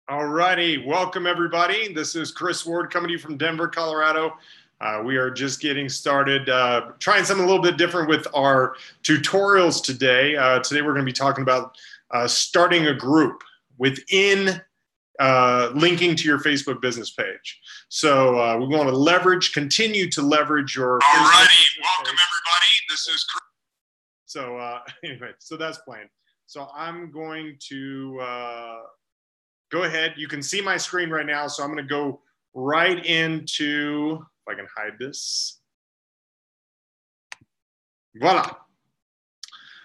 All righty. Welcome, everybody. This is Chris Ward coming to you from Denver, Colorado. We are just getting started, trying something a little bit different with our tutorials today. Today, we're going to be talking about starting a group within linking to your Facebook business page. So we want to continue to leverage your All righty. Welcome, everybody. This is Chris. So anyway, so that's planned. So I'm going to go ahead. You can see my screen right now. So I'm going to go right into, if I can hide this. Voila.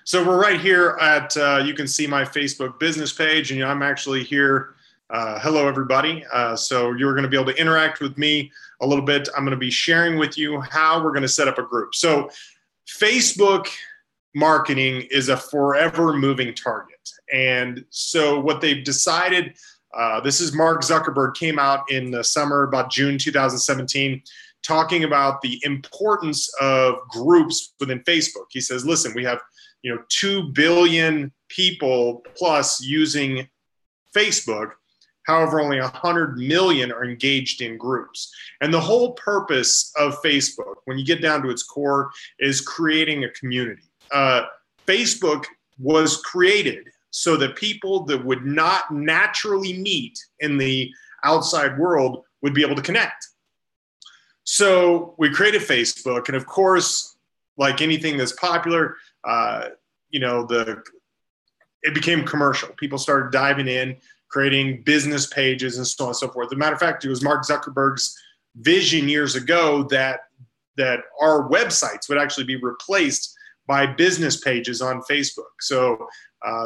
So we're right here at, you can see my Facebook business page, and I'm actually here. Hello, everybody. So you're going to be able to interact with me a little bit. I'm going to be sharing with you how we're going to set up a group. So Facebook marketing is a forever moving target. And so what they've decided, this is Mark Zuckerberg came out in the summer, about June 2017, talking about the importance of groups within Facebook. He says, listen, we have 2 billion people plus using Facebook. However, only 100 million are engaged in groups. And the whole purpose of Facebook, when you get down to its core, is creating a community. Facebook was created so that people that would not naturally meet in the outside world would be able to connect. So we created Facebook, and of course, like anything that's popular, it became commercial. People started diving in, creating business pages and so on and so forth. As a matter of fact, it was Mark Zuckerberg's vision years ago that our websites would actually be replaced by business pages on Facebook. So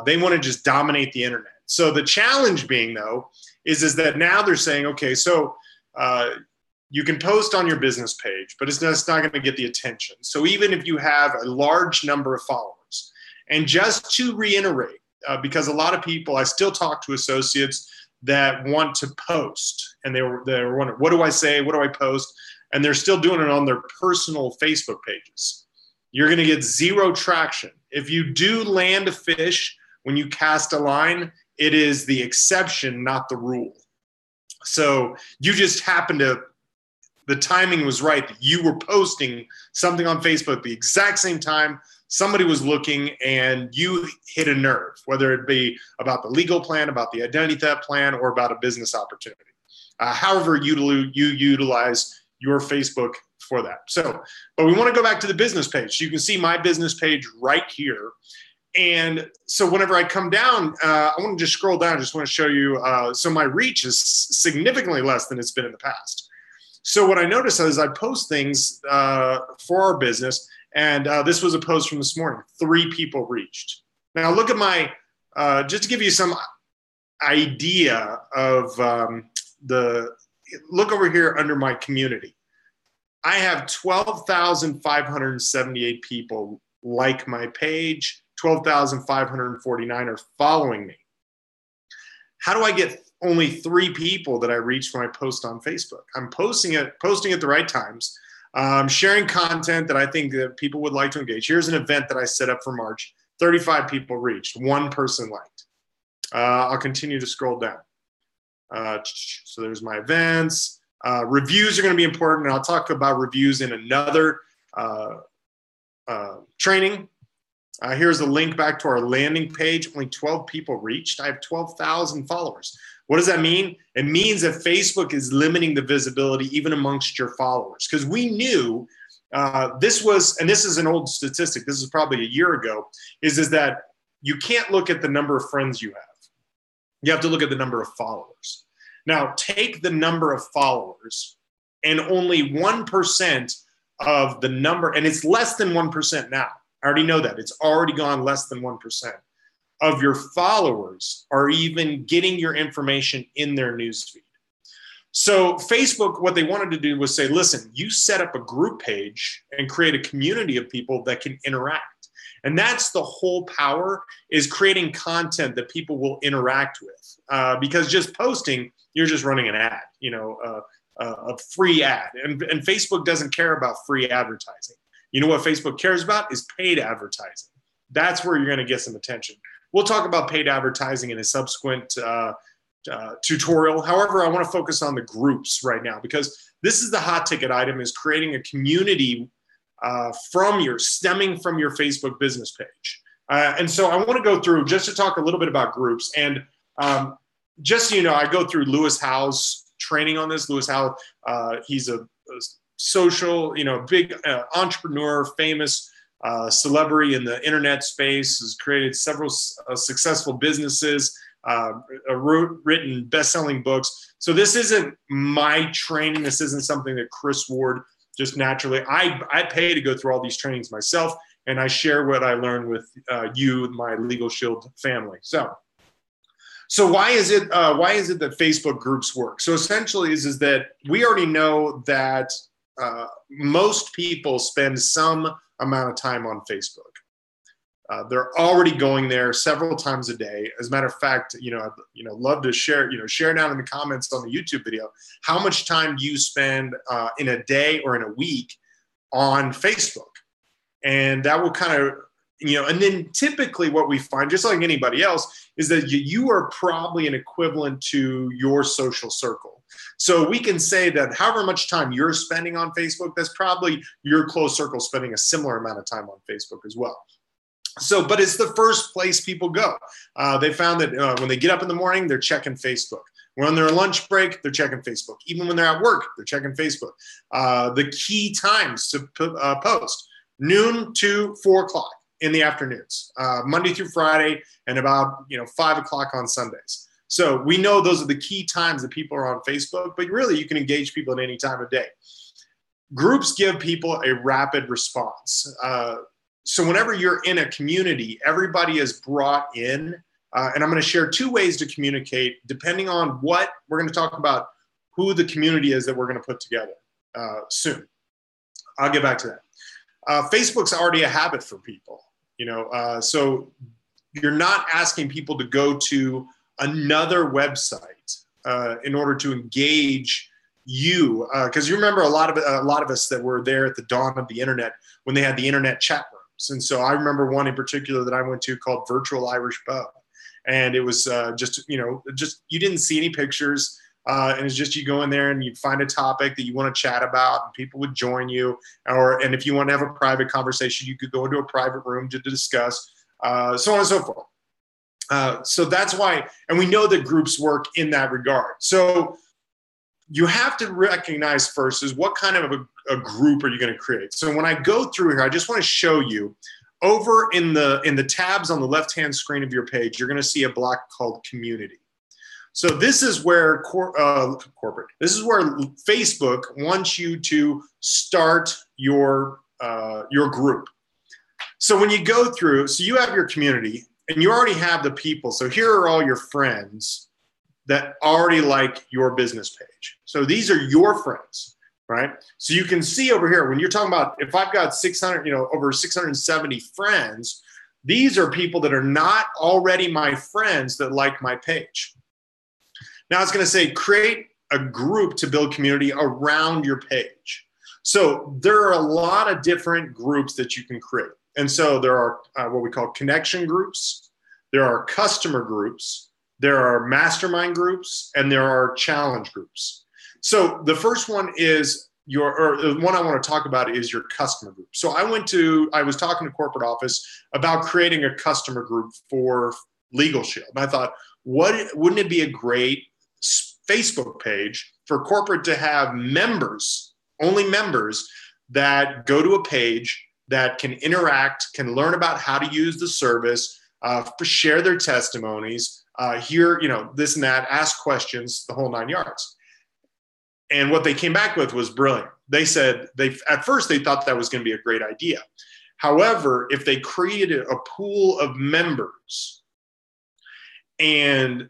they want to just dominate the internet. So the challenge being, though, is that now they're saying, okay, so you can post on your business page, but it's not going to get the attention. So even if you have a large number of followers, and just to reiterate, because a lot of people, I still talk to associates that want to post, and they're wondering, what do I say? What do I post? And they're still doing it on their personal Facebook pages. You're going to get zero traction. If you do land a fish when you cast a line, it is the exception, not the rule. So you just happened to, the timing was right that you were posting something on Facebook at the exact same time somebody was looking, and you hit a nerve, whether it be about the legal plan, about the identity theft plan, or about a business opportunity. However you utilize your Facebook for that. So, but we want to go back to the business page. So you can see my business page right here. And so whenever I come down, I want to just scroll down. I just want to show you. So my reach is significantly less than it's been in the past. So what I notice is I post things for our business. And this was a post from this morning. 3 people reached. Now look at my, just to give you some idea of look over here under my community. I have 12,578 people like my page. 12,549 are following me. How do I get only 3 people that I reach when I post on Facebook? I'm posting at the right times. Sharing content that I think that people would like to engage. Here's an event that I set up for March. 35 people reached. 1 person liked. I'll continue to scroll down. So there's my events. Reviews are going to be important, and I'll talk about reviews in another training. Here's a link back to our landing page. Only 12 people reached. I have 12,000 followers. What does that mean? It means that Facebook is limiting the visibility even amongst your followers. Because we knew this was, and this is an old statistic, this is probably a year ago, is that you can't look at the number of friends you have. You have to look at the number of followers. Now, take the number of followers, and only 1% of the number, and it's less than 1% now. I already know that. It's already gone less than 1%. Of your followers are even getting your information in their newsfeed. So Facebook, what they wanted to do was say, listen, you set up a group page and create a community of people that can interact. And that's the whole power, is creating content that people will interact with. Because just posting, you're just running an ad, a free ad. And Facebook doesn't care about free advertising. You know what Facebook cares about is paid advertising. That's where you're going to get some attention. We'll talk about paid advertising in a subsequent tutorial. However, I want to focus on the groups right now because this is the hot ticket item, is creating a community stemming from your Facebook business page. And so I want to go through just to talk a little bit about groups. And just so you know, I go through Lewis Howes training on this. Lewis Howes, he's a social, big entrepreneur, famous celebrity in the internet space, has created several successful businesses, written best-selling books. So this isn't my training. This isn't something that Chris Ward just naturally. I pay to go through all these trainings myself, and I share what I learned with you, my LegalShield family. So why is it that Facebook groups work? So essentially is that we already know that most people spend some amount of time on Facebook. They're already going there several times a day. As a matter of fact, I'd love to share down in the comments on the YouTube video, how much time do you spend in a day or in a week on Facebook? And that will kind of, and then typically what we find, just like anybody else, is that you are probably an equivalent to your social circle. So we can say that however much time you're spending on Facebook, that's probably your close circle spending a similar amount of time on Facebook as well. So, but it's the first place people go. They found that when they get up in the morning, they're checking Facebook. When they're on lunch break, they're checking Facebook. Even when they're at work, they're checking Facebook. The key times to post: noon to 4 o'clock in the afternoons, Monday through Friday, and about 5 o'clock on Sundays. So we know those are the key times that people are on Facebook, but really you can engage people at any time of day. Groups give people a rapid response. So whenever you're in a community, everybody is brought in, and I'm going to share 2 ways to communicate depending on what we're going to talk about, who the community is that we're going to put together soon. I'll get back to that. Facebook's already a habit for people, so you're not asking people to go to another website in order to engage you, because you remember a lot of us that were there at the dawn of the internet when they had the internet chat rooms. And so I remember one in particular that I went to called Virtual Irish Pub, and it was just you didn't see any pictures. And it's just you go in there and you find a topic that you want to chat about, and people would join you. And if you want to have a private conversation, you could go into a private room to discuss, so on and so forth. So that's why, and we know that groups work in that regard. So you have to recognize first is what kind of a group are you going to create. So when I go through here, I just want to show you over in the tabs on the left-hand screen of your page, you're going to see a block called Community. So this is where this is where Facebook wants you to start your group. So when you go through, so you have your community and you already have the people. So here are all your friends that already like your business page. So these are your friends, right? So you can see over here, when you're talking about, if I've got 600, over 670 friends, these are people that are not already my friends that like my page. Now it's going to say create a group to build community around your page. So there are a lot of different groups that you can create. And so there are what we call connection groups. There are customer groups. There are mastermind groups, and there are challenge groups. So the first one is the one I want to talk about is your customer group. So I was talking to corporate office about creating a customer group for LegalShield. And I thought, wouldn't it be a great Facebook page for corporate to have members, only members, that go to a page that can interact, can learn about how to use the service, share their testimonies, hear, this and that, ask questions, the whole 9 yards. And what they came back with was brilliant. They said at first they thought that was going to be a great idea. However, if they created a pool of members and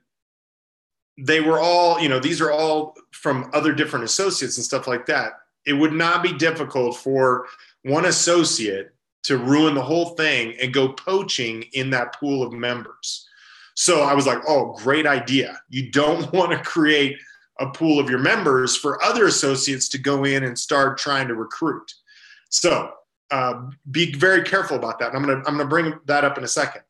they were all, these are all from other different associates and stuff like that, it would not be difficult for one associate to ruin the whole thing and go poaching in that pool of members. So I was like, oh, great idea. You don't want to create a pool of your members for other associates to go in and start trying to recruit. So be very careful about that. And I'm gonna bring that up in a second.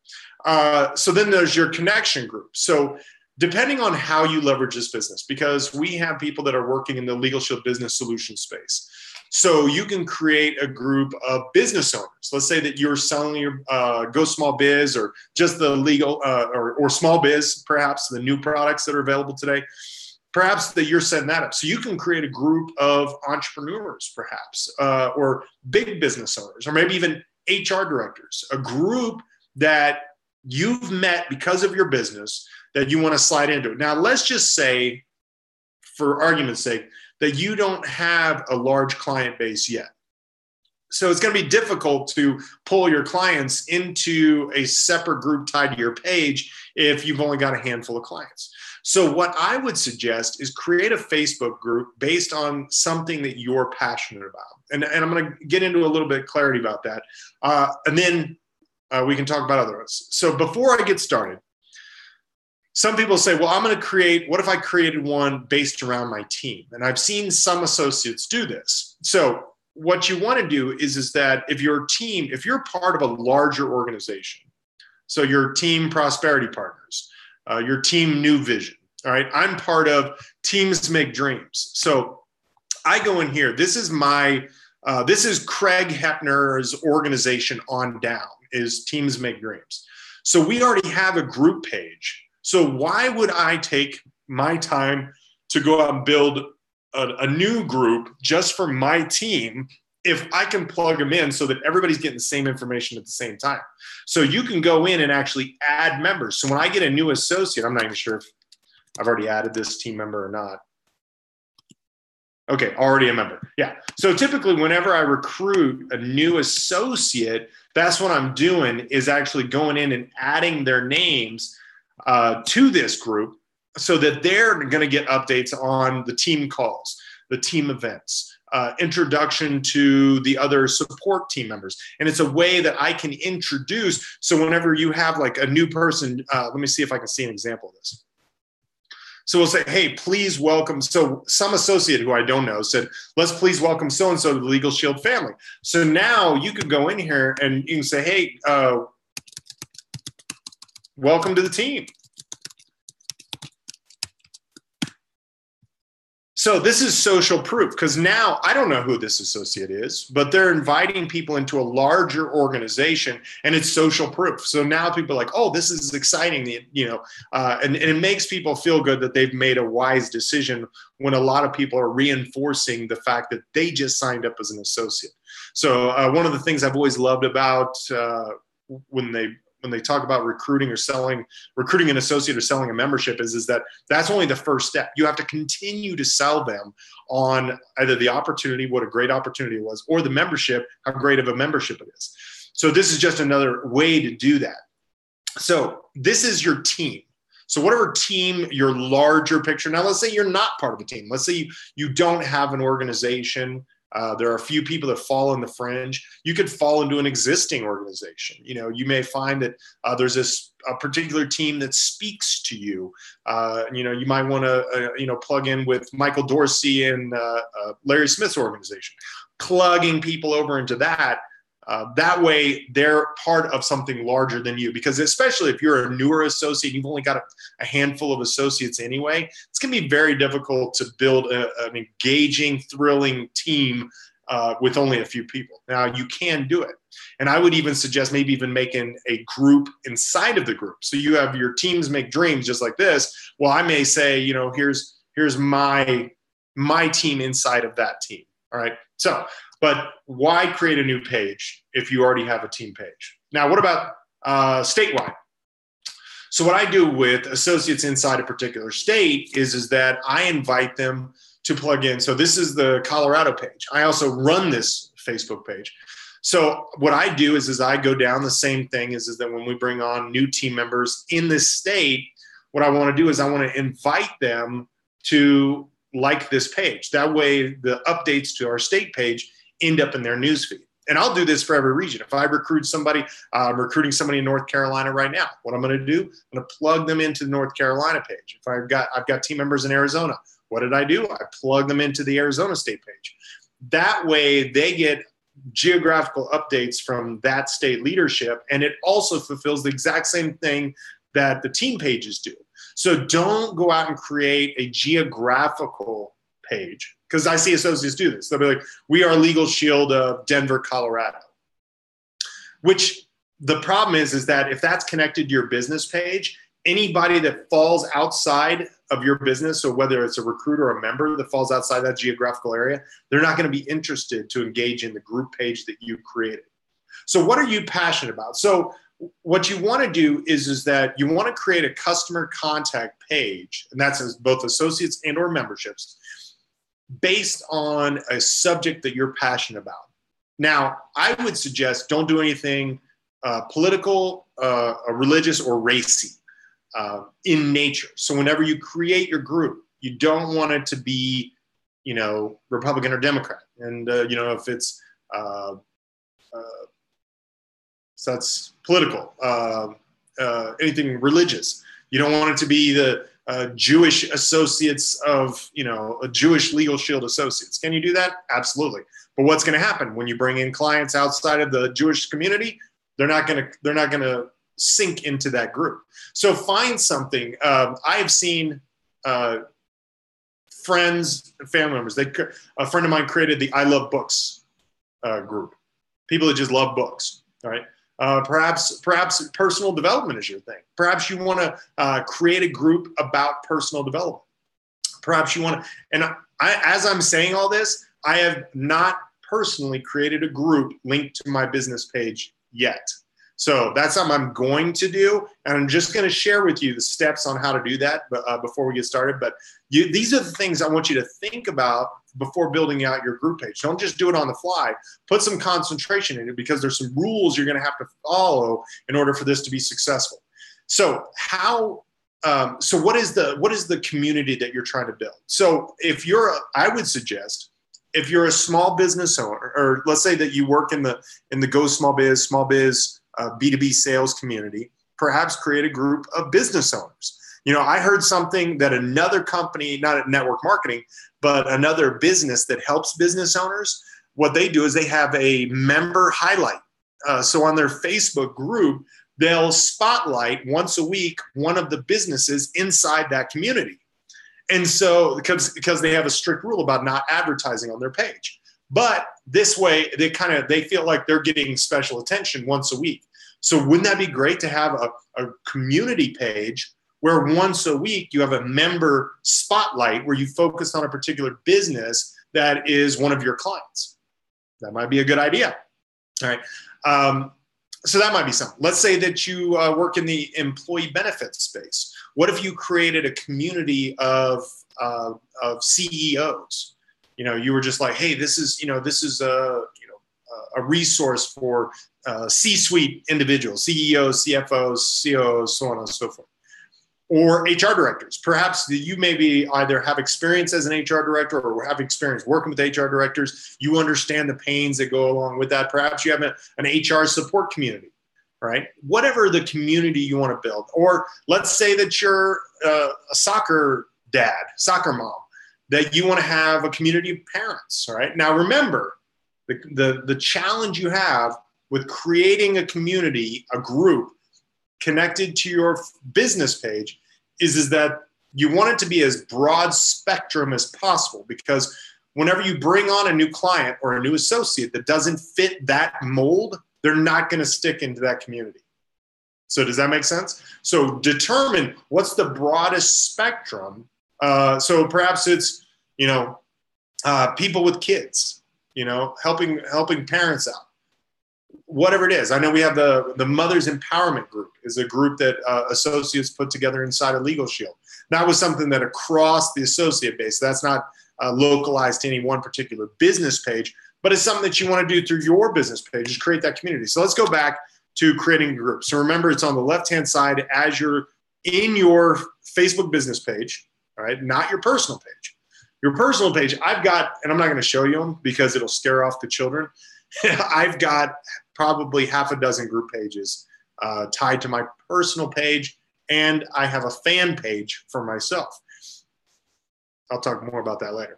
So then there's your connection group. So depending on how you leverage this business, because we have people that are working in the LegalShield business solution space. So you can create a group of business owners. Let's say that you're selling your Go Small Biz or just the legal or small biz, perhaps the new products that are available today. Perhaps that you're setting that up. So you can create a group of entrepreneurs, perhaps, or big business owners, or maybe even HR directors, a group that you've met because of your business that you want to slide into. Now, let's just say, for argument's sake, that you don't have a large client base yet. So it's going to be difficult to pull your clients into a separate group tied to your page if you've only got a handful of clients. So what I would suggest is create a Facebook group based on something that you're passionate about. And I'm going to get into a little bit of clarity about that. And then we can talk about other ones. So before I get started, some people say, well, I'm going to create, what if I created one based around my team? And I've seen some associates do this. So what you want to do is that if your team, if you're part of a larger organization, so your team prosperity partners, your team new vision, all right, I'm part of Teams Make Dreams. So I go in here, this is my, this is Craig Hepner's organization on down, is Teams Make Dreams. So we already have a group page. So why would I take my time to go out and build a new group just for my team if I can plug them in so that everybody's getting the same information at the same time? So you can go in and actually add members. So when I get a new associate, I'm not even sure if I've already added this team member or not. Okay, already a member. Yeah. So typically whenever I recruit a new associate, that's what I'm doing, is actually going in and adding their names to this group so that they're going to get updates on the team calls, the team events, introduction to the other support team members. And it's a way that I can introduce. So whenever you have like a new person, let me see if I can see an example of this. So we'll say, hey, please welcome. So some associate who I don't know said, let's please welcome so-and-so to the LegalShield family. So now you could go in here and you can say, hey, welcome to the team. So this is social proof, because now I don't know who this associate is, but they're inviting people into a larger organization, and it's social proof. So now people are like, oh, this is exciting, you know, and it makes people feel good that they've made a wise decision when a lot of people are reinforcing the fact that they just signed up as an associate. So one of the things I've always loved about when they talk about recruiting or selling, recruiting an associate or selling a membership is that that's only the first step. You have to continue to sell them on either the opportunity, what a great opportunity it was, or the membership, how great of a membership it is. So this is just another way to do that. So this is your team. So whatever team, your larger picture. Now, let's say you're not part of a team. Let's say you don't have an organization. There are a few people that fall in the fringe. You could fall into an existing organization. You know, you may find that there's a particular team that speaks to you. You know, you might want to, you know, plug in with Michael Dorsey and Larry Smith's organization, plugging people over into that. That way they're part of something larger than you, because especially if you're a newer associate, you've only got a handful of associates anyway, it's going to be very difficult to build an engaging, thrilling team with only a few people. Now you can do it. And I would even suggest maybe even making a group inside of the group. So you have your Teams Make Dreams just like this. Well, I may say, you know, here's my team inside of that team. All right. So, but why create a new page if you already have a team page? Now, what about statewide? So what I do with associates inside a particular state is that I invite them to plug in. So this is the Colorado page. I also run this Facebook page. So what I do is I go down the same thing is that when we bring on new team members in this state, what I want to do is I want to invite them to like this page. That way the updates to our state page end up in their newsfeed. And I'll do this for every region. If I recruit somebody, I'm recruiting somebody in North Carolina right now, what I'm going to do, I'm going to plug them into the North Carolina page. If I've got team members in Arizona, what did I do? I plug them into the Arizona state page. That way they get geographical updates from that state leadership. And it also fulfills the exact same thing that the team pages do. So don't go out and create a geographical page, because I see associates do this. They'll be like, we are LegalShield of Denver, Colorado, which the problem is that if that's connected to your business page, anybody that falls outside of your business, so whether it's a recruiter or a member that falls outside that geographical area, they're not going to be interested to engage in the group page that you created. So what are you passionate about? So what you want to do is that you want to create a customer contact page, and that's both associates and or memberships, based on a subject that you're passionate about. Now, I would suggest don't do anything political, religious, or racy in nature. So whenever you create your group, you don't want it to be, Republican or Democrat. And, if it's, so that's political, anything religious. You don't want it to be the Jewish associates of, a Jewish LegalShield associates. Can you do that? Absolutely. But what's going to happen when you bring in clients outside of the Jewish community? They're not going to sink into that group. So find something. I have seen friends and family members. A friend of mine created the I Love Books group. People that just love books. All right. Perhaps personal development is your thing. Perhaps you want to create a group about personal development. Perhaps you want to, and as I'm saying all this, I have not personally created a group linked to my business page yet. So that's something I'm going to do, and I'm just going to share with you the steps on how to do that before we get started. But these are the things I want you to think about before building out your group page. Don't just do it on the fly. Put some concentration in it, because there's some rules you're going to have to follow in order for this to be successful. So what is the community that you're trying to build? So I would suggest, if you're a small business owner, or let's say that you work in the Go Small Biz B2B sales community, perhaps create a group of business owners. I heard something that another company, not at network marketing, but another business that helps business owners, what they do is they have a member highlight. So on their Facebook group, they'll spotlight once a week one of the businesses inside that community. And so because they have a strict rule about not advertising on their page. But this way, they feel like they're getting special attention once a week. So wouldn't that be great to have a community page where once a week you have a member spotlight where you focus on a particular business that is one of your clients? That might be a good idea. All right. So that might be something. Let's say that you work in the employee benefits space. What if you created a community of CEOs? You were just like, hey, this is a resource for C-suite individuals, CEOs, CFOs, COOs, so on and so forth. Or HR directors. Perhaps you maybe either have experience as an HR director or have experience working with HR directors. You understand the pains that go along with that. Perhaps you have an HR support community, right? Whatever the community you want to build. Or let's say that you're a soccer dad, soccer mom, that you want to have a community of parents, all right? Now remember, the challenge you have with creating a community, a group connected to your business page is that you want it to be as broad spectrum as possible, because whenever you bring on a new client or a new associate that doesn't fit that mold, they're not going to stick into that community. So does that make sense? So determine what's the broadest spectrum. So perhaps it's, people with kids, helping parents out. Whatever it is. I know we have the Mothers Empowerment Group is a group that associates put together inside of LegalShield. That was something that across the associate base, that's not localized to any one particular business page, but it's something that you want to do through your business page is create that community. So let's go back to creating a group. So remember, it's on the left-hand side as you're in your Facebook business page, all right, not your personal page. Your personal page, I've got, and I'm not going to show you them because it'll scare off the children. I've got probably half a dozen group pages tied to my personal page, and I have a fan page for myself. I'll talk more about that later.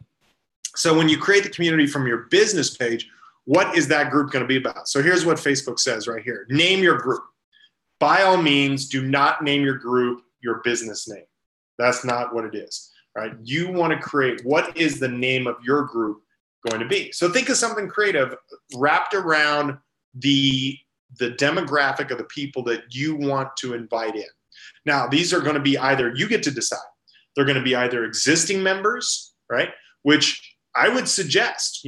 So when you create the community from your business page, what is that group going to be about? So here's what Facebook says right here. Name your group. By all means, do not name your group your business name. That's not what it is, right? You want to create, what is the name of your group going to be? So think of something creative wrapped around the demographic of the people that you want to invite in. Now, these are going to be either, you get to decide. They're going to be either existing members, right? Which I would suggest,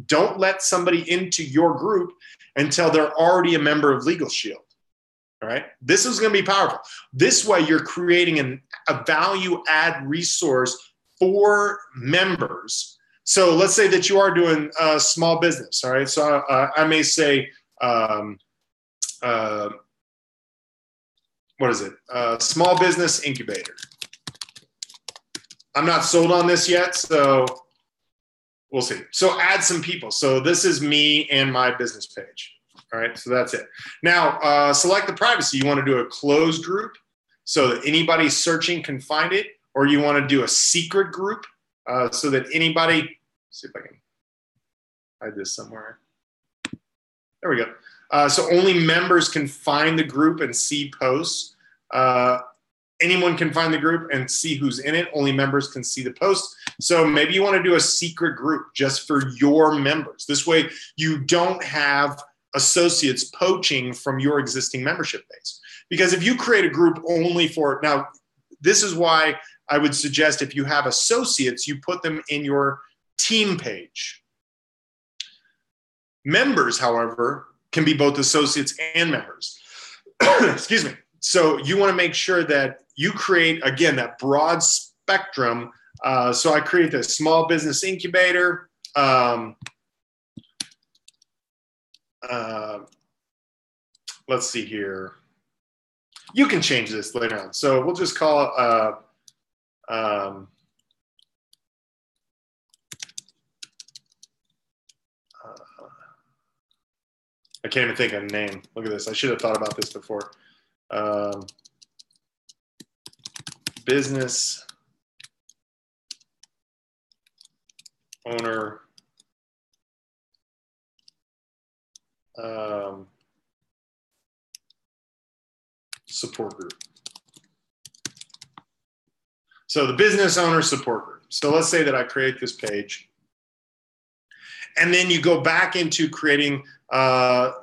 don't let somebody into your group until they're already a member of LegalShield. All right. This is going to be powerful. This way you're creating a value add resource for members. So let's say that you are doing a small business. All right. So I may say, what is it? Small business incubator. I'm not sold on this yet, so we'll see. So add some people. So this is me and my business page. All right, so that's it. Now, select the privacy. You want to do a closed group so that anybody searching can find it, or you want to do a secret group so that anybody, let's see if I can hide this somewhere. There we go. So only members can find the group and see posts. Anyone can find the group and see who's in it. Only members can see the post. So maybe you want to do a secret group just for your members. This way you don't have associates poaching from your existing membership base. Because if you create a group only for, now this is why I would suggest if you have associates, you put them in your team page. Members, however, can be both associates and members. Excuse me. So you want to make sure that you create, again, that broad spectrum. So I create the small business incubator. Let's see here. You can change this later on. So we'll just call it, I can't even think of a name. Look at this. I should have thought about this before. Business owner support group. So the business owner support group. So let's say that I create this page, and then you go back into creating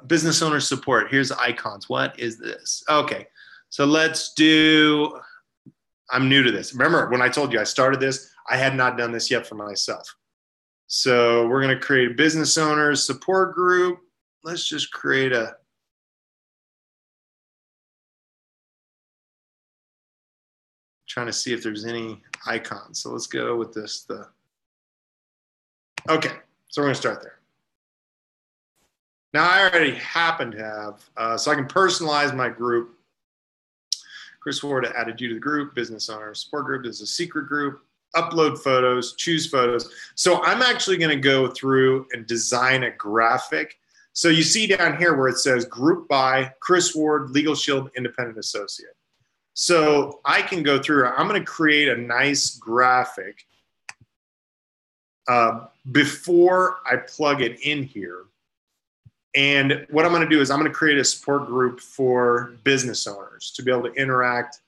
business owner support. Here's icons. What is this? Okay, so let's do, I'm new to this. Remember when I told you I started this, I had not done this yet for myself. So we're going to create a business owners support group. Let's just create a, trying to see if there's any icons. So let's go with this. Okay, so we're going to start there. Now I already happen to have, so I can personalize my group. Chris Ward added you to the group. Business owner support group is a secret group. Upload photos, choose photos. So I'm actually going to go through and design a graphic. So you see down here where it says group by Chris Ward, LegalShield Independent Associate. So I can go through, I'm going to create a nice graphic before I plug it in here. And what I'm going to do is I'm going to create a support group for business owners to be able to interact.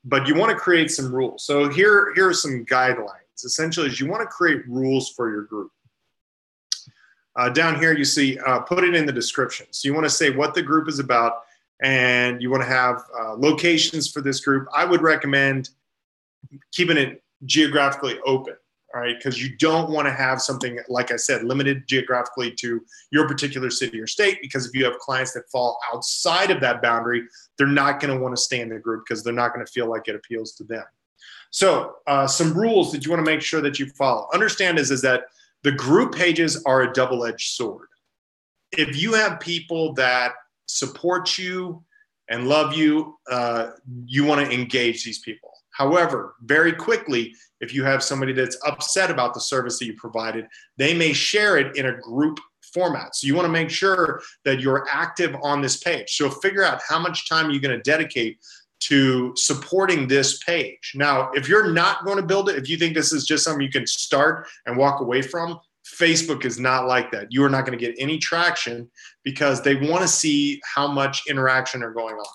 But you want to create some rules. So here are some guidelines. Essentially, is you want to create rules for your group. Down here, you see, put it in the description. So you want to say what the group is about, and you want to have locations for this group. I would recommend keeping it geographically open, all right? Because you don't want to have something, like I said, limited geographically to your particular city or state, because if you have clients that fall outside of that boundary, they're not going to want to stay in the group because they're not going to feel like it appeals to them. So some rules that you want to make sure that you follow. Understand is that the group pages are a double-edged sword. If you have people that support you and love you, you want to engage these people. However, very quickly, if you have somebody that's upset about the service that you provided, they may share it in a group format. So you want to make sure that you're active on this page. So figure out how much time you're going to dedicate to supporting this page. Now, if you're not going to build it, if you think this is just something you can start and walk away from, Facebook is not like that. You are not going to get any traction because they want to see how much interaction are going on.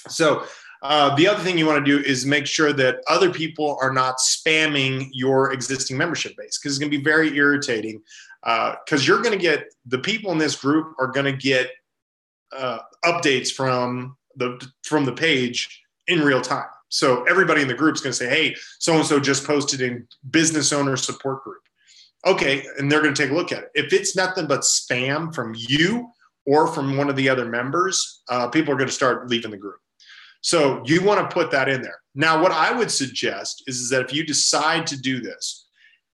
So The other thing you want to do is make sure that other people are not spamming your existing membership base, because it's going to be very irritating, because you're going to get, the people in this group are going to get updates from the page in real time. So everybody in the group is going to say, hey, so-and-so just posted in business owner support group. Okay, and they're going to take a look at it. If it's nothing but spam from you or from one of the other members, people are going to start leaving the group. So you want to put that in there. Now, what I would suggest is that if you decide to do this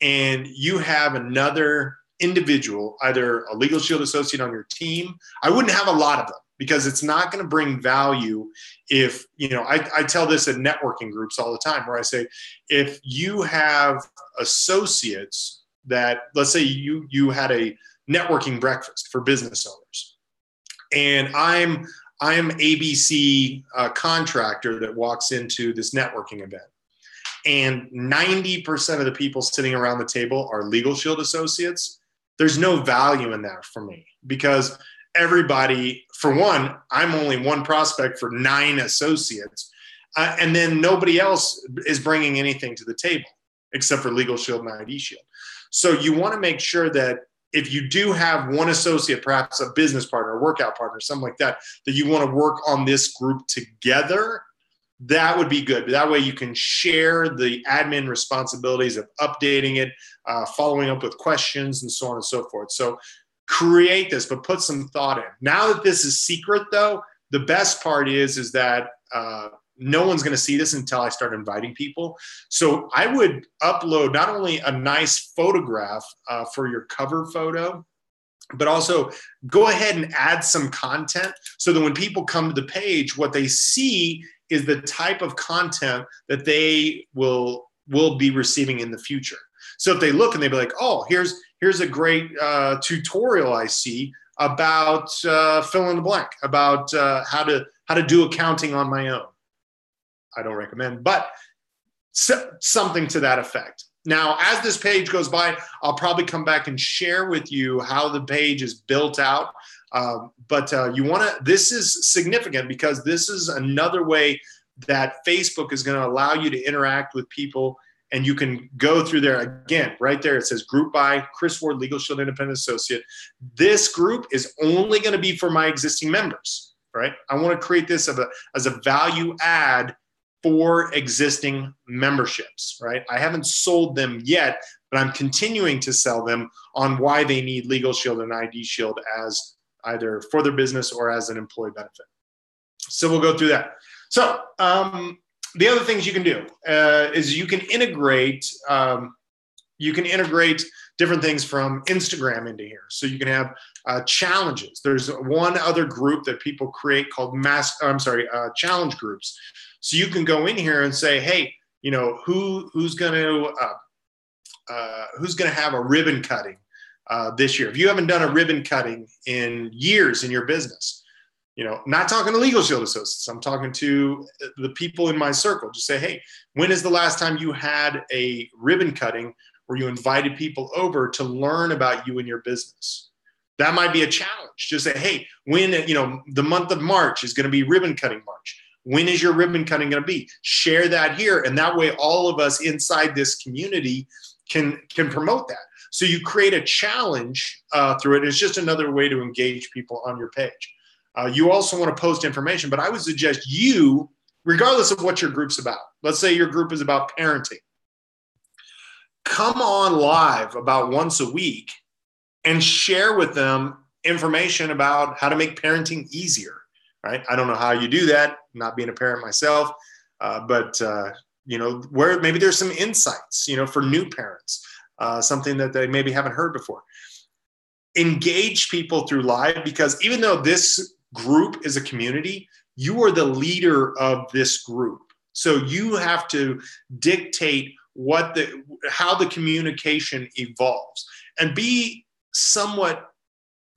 and you have another individual, either a LegalShield associate on your team, I wouldn't have a lot of them, because it's not going to bring value if, I tell this at networking groups all the time, where I say, if you have associates that, let's say you had a networking breakfast for business owners, and I'm ABC contractor that walks into this networking event, and 90% of the people sitting around the table are LegalShield associates. There's no value in that for me, because everybody, for one, I'm only one prospect for 9 associates, and then nobody else is bringing anything to the table except for LegalShield and ID Shield. So you want to make sure that if you do have one associate, perhaps a business partner, a workout partner, something like that, that you want to work on this group together, that would be good. That way you can share the admin responsibilities of updating it, following up with questions, and so on and so forth. So create this, but put some thought in. Now that this is secret, though, the best part is that no one's going to see this until I start inviting people. So I would upload not only a nice photograph for your cover photo, but also go ahead and add some content so that when people come to the page, what they see is the type of content that they will be receiving in the future. So if they look and they be like, oh, here's a great tutorial I see about fill in the blank, about how to do accounting on my own. I don't recommend, but something to that effect. Now, as this page goes by, I'll probably come back and share with you how the page is built out. But this is significant, because this is another way that Facebook is going to allow you to interact with people. And you can go through there again, right there. It says group by Chris Ward, LegalShield Independent Associate. This group is only going to be for my existing members, right? I want to create this as a value add for existing memberships, right? I haven't sold them yet, but I'm continuing to sell them on why they need LegalShield and ID Shield as either for their business or as an employee benefit. So we'll go through that. So the other things you can do is you can integrate different things from Instagram into here. So you can have challenges. There's one other group that people create called challenge groups. So you can go in here and say, hey, who's going to have a ribbon cutting this year? If you haven't done a ribbon cutting in years in your business, not talking to LegalShield associates, I'm talking to the people in my circle. Just say, hey, when is the last time you had a ribbon cutting where you invited people over to learn about you and your business? That might be a challenge. Just say, hey, when, the month of March is going to be ribbon cutting March. When is your ribbon cutting going to be? Share that here. And that way all of us inside this community can promote that. So you create a challenge through it. It's just another way to engage people on your page. You also want to post information, but I would suggest you, regardless of what your group's about, let's say your group is about parenting, come on live about once a week and share with them information about how to make parenting easier, right? I don't know how you do that, not being a parent myself, but where maybe there's some insights, for new parents, something that they maybe haven't heard before. Engage people through live, because even though this group is a community, you are the leader of this group. So you have to dictate how the communication evolves, and be somewhat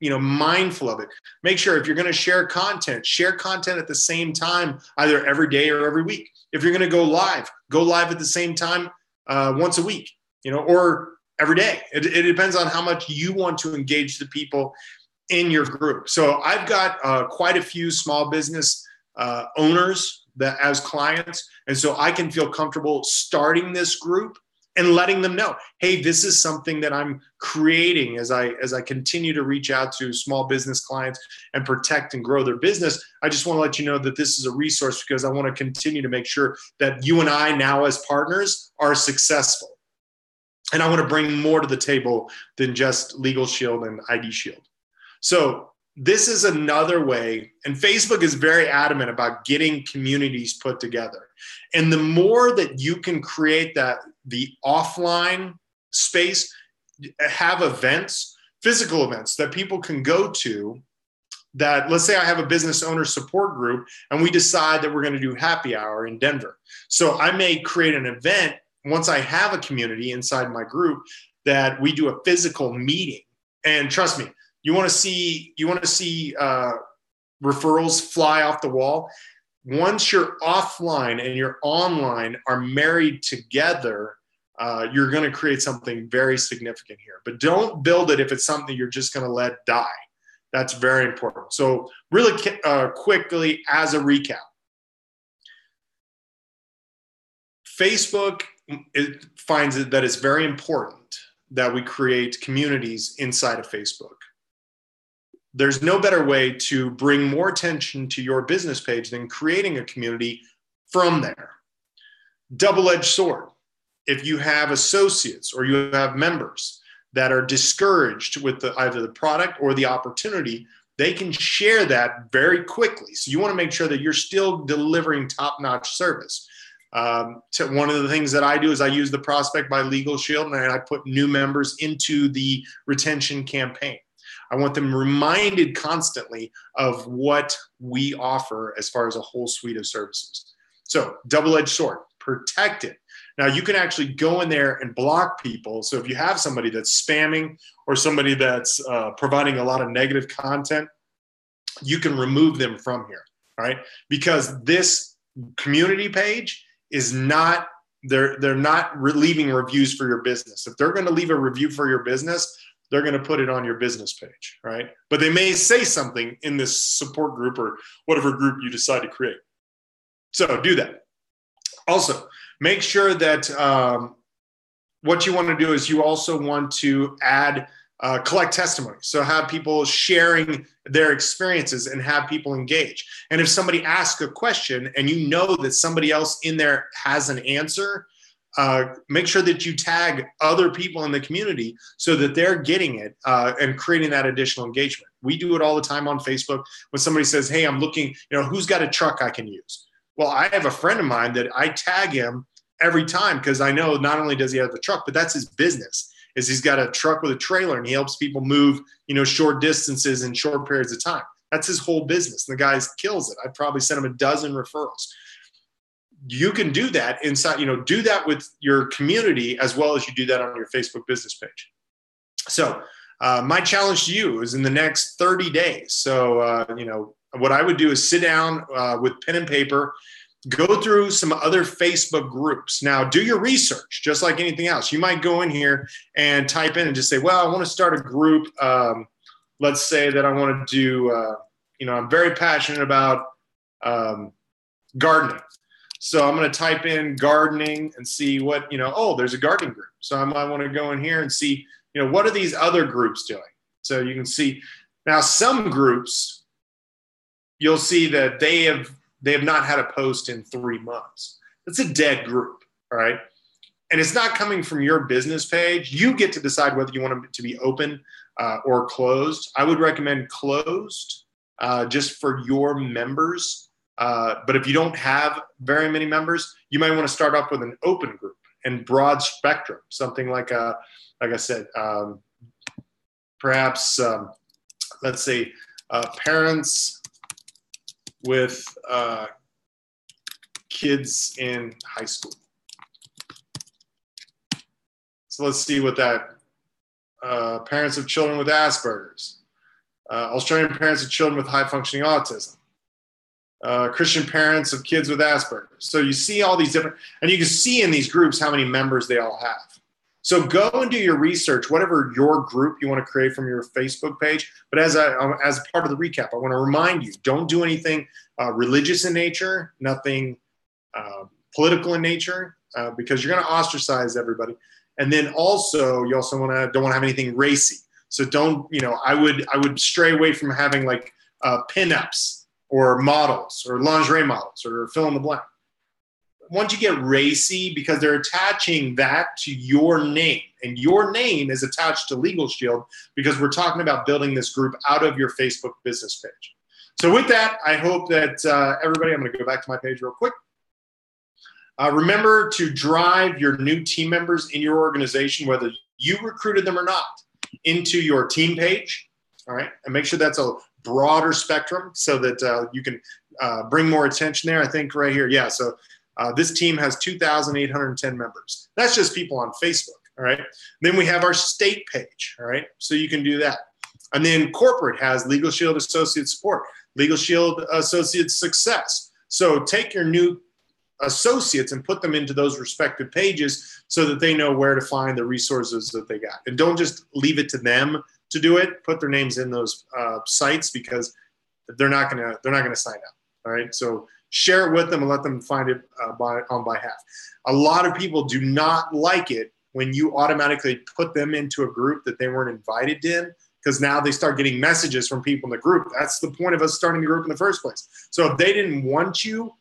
mindful of it. Make sure if you're going to share content at the same time, either every day or every week. If you're going to go live at the same time once a week, or every day. It depends on how much you want to engage the people in your group. So I've got quite a few small business owners that as clients. And so I can feel comfortable starting this group and letting them know, hey, this is something that I'm creating as I continue to reach out to small business clients and protect and grow their business. I just want to let you know that this is a resource because I want to continue to make sure that you and I now as partners are successful. And I want to bring more to the table than just LegalShield and ID Shield. So this is another way, and Facebook is very adamant about getting communities put together. And the more that you can create that, the offline space, have events, physical events that people can go to, that let's say I have a business owner support group and we decide that we're going to do happy hour in Denver. So I may create an event once I have a community inside my group that we do a physical meeting. And trust me, you want to see referrals fly off the wall. Once you're offline and you're online are married together, you're going to create something very significant here. But don't build it if it's something you're just going to let die. That's very important. So really quickly, as a recap, Facebook finds that it's very important that we create communities inside of Facebook. There's no better way to bring more attention to your business page than creating a community from there. Double-edged sword. If you have associates or you have members that are discouraged with either the product or the opportunity, they can share that very quickly. So you want to make sure that you're still delivering top-notch service. One of the things that I do is I use the Prospect by LegalShield, and I put new members into the retention campaign. I want them reminded constantly of what we offer as far as a whole suite of services. So double-edged sword, protect it. Now you can actually go in there and block people. So if you have somebody that's spamming or somebody that's providing a lot of negative content, you can remove them from here, right? Because this community page is not, they're not leaving reviews for your business. If they're going to leave a review for your business, they're going to put it on your business page, right? But they may say something in this support group or whatever group you decide to create. So do that. Also, make sure that what you want to do is you also want to add, collect testimony. So have people sharing their experiences and have people engage. And if somebody asks a question and you know that somebody else in there has an answer, make sure that you tag other people in the community so that they're getting it and creating that additional engagement. We do it all the time on Facebook when somebody says, hey, I'm looking, who's got a truck I can use? Well, I have a friend of mine that I tag him every time because I know not only does he have the truck, but that's his business, is he's got a truck with a trailer and he helps people move, short distances in short periods of time. That's his whole business. And the guy kills it. I'd probably send him a dozen referrals. You can do that inside, do that with your community as well as you do that on your Facebook business page. So my challenge to you is in the next 30 days. So, what I would do is sit down with pen and paper, go through some other Facebook groups. Now, do your research, just like anything else. You might go in here and type in and just say, well, I want to start a group. Let's say that I want to do, I'm very passionate about gardening. So I'm going to type in gardening and see what, there's a gardening group. So I might want to go in here and see, what are these other groups doing? So you can see now some groups, you'll see that they have not had a post in 3 months. That's a dead group, all right? And it's not coming from your business page. You get to decide whether you want it to be open or closed. I would recommend closed just for your members. But if you don't have very many members, you might want to start off with an open group and broad spectrum, something like I said, perhaps, let's say, parents with kids in high school. So let's see what that, parents of children with Asperger's, Australian parents of children with high-functioning autism, Christian parents of kids with Asperger's. So you see all these different, and you can see in these groups how many members they all have. So go and do your research, whatever your group you want to create from your Facebook page. But as part of the recap, I want to remind you, don't do anything religious in nature, nothing political in nature, because you're going to ostracize everybody. And then also, you also don't want to have anything racy. So don't, I would stray away from having like pinups or models or lingerie models or fill in the blank. Once you get racy, because they're attaching that to your name, and your name is attached to LegalShield because we're talking about building this group out of your Facebook business page. So with that, I hope that everybody, I'm going to go back to my page real quick. Remember to drive your new team members in your organization, whether you recruited them or not, into your team page, all right? And make sure that's a broader spectrum so that you can bring more attention there. I think right here, yeah, so this team has 2,810 members. That's just people on Facebook, all right? Then we have our state page, all right? So you can do that. And then corporate has LegalShield Associate Support, LegalShield Associate Success. So take your new associates and put them into those respective pages so that they know where to find the resources that they got. And don't just leave it to them to do it. Put their names in those sites because they're not gonna sign up. All right. So share it with them and let them find it on behalf. A lot of people do not like it when you automatically put them into a group that they weren't invited in, because now they start getting messages from people in the group. That's the point of us starting the group in the first place. So if they didn't want you,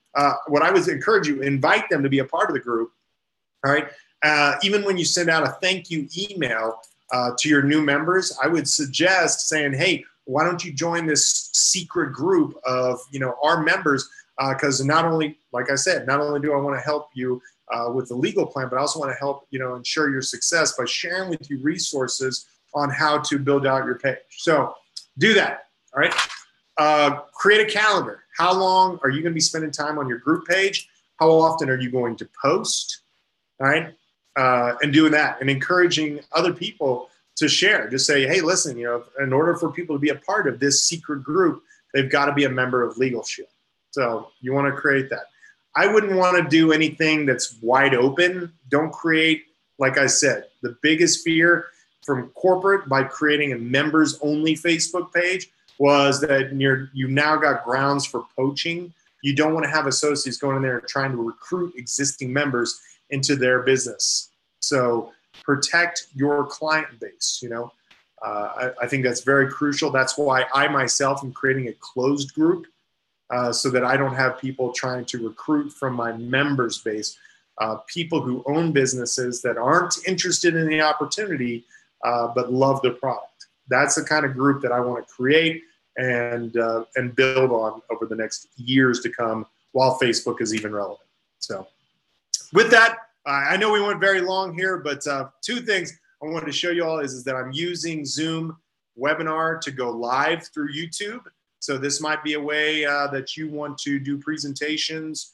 what I would encourage you, invite them to be a part of the group, all right? Even when you send out a thank you email to your new members, I would suggest saying, hey, why don't you join this secret group of, our members? Because not only, like I said, not only do I want to help you with the legal plan, but I also want to help, ensure your success by sharing with you resources on how to build out your page. So do that, all right? Create a calendar. How long are you going to be spending time on your group page? How often are you going to post? All right. And doing that and encouraging other people to share. Just say, hey, listen, in order for people to be a part of this secret group, they've got to be a member of LegalShield. So you want to create that. I wouldn't want to do anything that's wide open. Don't create, like I said, the biggest fear from corporate by creating a members only Facebook page was that you now got grounds for poaching. You don't want to have associates going in there trying to recruit existing members into their business. So protect your client base. I think that's very crucial. That's why I myself am creating a closed group so that I don't have people trying to recruit from my members base, people who own businesses that aren't interested in the opportunity but love the product. That's the kind of group that I want to create and build on over the next years to come while Facebook is even relevant. So with that, I know we went very long here, but two things I wanted to show you all is that I'm using Zoom webinar to go live through YouTube. So this might be a way that you want to do presentations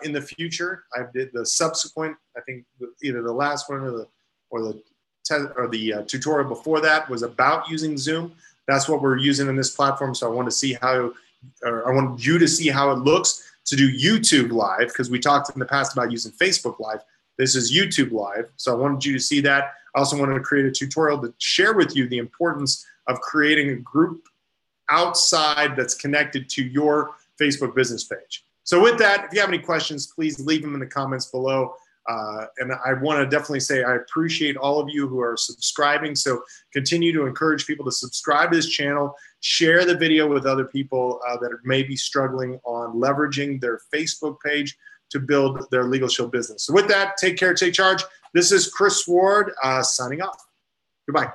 in the future. I did the subsequent, I think either the last one or the tutorial before that was about using Zoom. That's what we're using in this platform. So I want you to see how it looks to do YouTube live, because we talked in the past about using Facebook live. This is YouTube live. So I wanted you to see that. I also wanted to create a tutorial to share with you the importance of creating a group outside that's connected to your Facebook business page. So with that, if you have any questions, please leave them in the comments below. And I want to definitely say I appreciate all of you who are subscribing. So continue to encourage people to subscribe to this channel, share the video with other people that may be struggling on leveraging their Facebook page to build their LegalShield business. So with that, take care, take charge. This is Chris Ward signing off. Goodbye.